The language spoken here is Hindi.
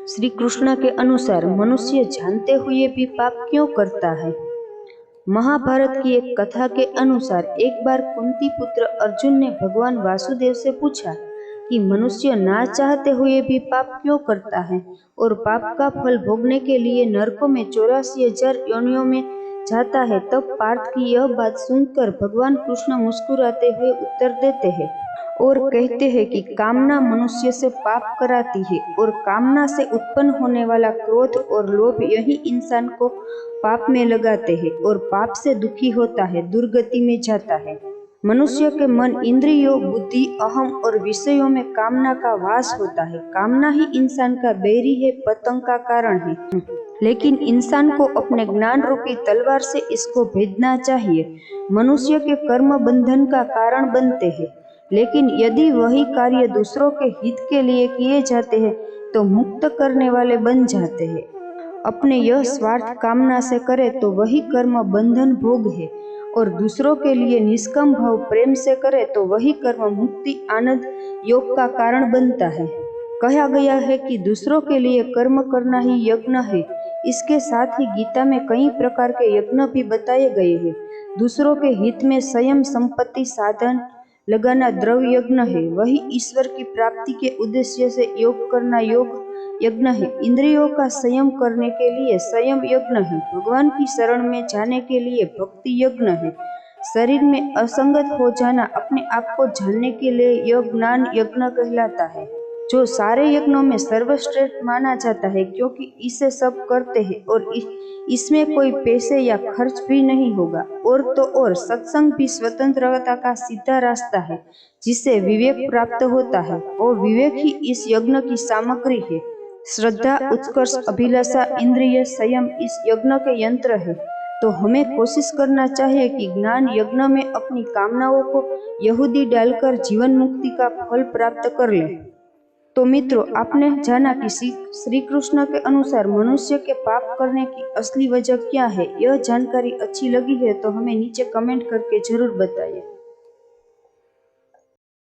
श्री कृष्ण के अनुसार मनुष्य जानते हुए भी पाप क्यों करता है? महाभारत की एक कथा के अनुसार एक बार कुंती पुत्र अर्जुन ने भगवान वासुदेव से पूछा कि मनुष्य ना चाहते हुए भी पाप क्यों करता है और पाप का फल भोगने के लिए नरकों में 84,000 योनियों में जाता है। तब पार्थ की यह बात सुनकर भगवान कृष्ण मुस्कुराते हुए उत्तर देते हैं और कहते हैं कि कामना मनुष्य से पाप कराती है और कामना से उत्पन्न होने वाला क्रोध और लोभ यही इंसान को पाप में लगाते हैं और पाप से दुखी होता है, दुर्गति में जाता है। मनुष्य के मन, इंद्रियों, बुद्धि, अहम और विषयों में कामना का वास होता है। कामना ही इंसान का बैरी है, पतंग का कारण है, लेकिन इंसान को अपने ज्ञान रूपी तलवार से इसको भेदना चाहिए। मनुष्य के कर्म बंधन का कारण बनते हैं, लेकिन यदि वही कार्य दूसरों के हित के लिए किए जाते हैं तो मुक्त करने वाले बन जाते हैं। अपने यह स्वार्थ कामना से करे तो वही कर्म बंधन भोग है और दूसरों के लिए निष्काम भाव प्रेम से करे तो वही कर्म मुक्ति आनंद योग का कारण बनता है। कहा गया है कि दूसरों के लिए कर्म करना ही यज्ञ है। इसके साथ ही गीता में कई प्रकार के यज्ञ भी बताए गए हैं। दूसरों के हित में संयम संपत्ति साधन लगाना द्रव्य यज्ञ है। वही ईश्वर की प्राप्ति के उद्देश्य से योग करना योग यज्ञ है। इंद्रियों का संयम करने के लिए संयम यज्ञ है। भगवान की शरण में जाने के लिए भक्ति यज्ञ है। शरीर में असंगत हो जाना, अपने आप को जानने के लिए यह ज्ञान यज्ञ कहलाता है, जो सारे यज्ञों में सर्वश्रेष्ठ माना जाता है क्योंकि इसे सब करते हैं और इसमें कोई पैसे या खर्च भी नहीं होगा। और तो और सत्संग भी स्वतंत्रता का सीधा रास्ता है जिससे विवेक प्राप्त होता है और विवेक ही इस यज्ञ की सामग्री है। श्रद्धा, उत्कर्ष, अभिलाषा, इंद्रिय संयम इस यज्ञ के यंत्र है। तो हमें कोशिश करना चाहिए कि ज्ञान यज्ञ में अपनी कामनाओं को यहूदी डालकर जीवन मुक्ति का फल प्राप्त कर ले। तो मित्रों, आपने जाना कि श्री कृष्ण के अनुसार मनुष्य के पाप करने की असली वजह क्या है। यह जानकारी अच्छी लगी है तो हमें नीचे कमेंट करके जरूर बताइए।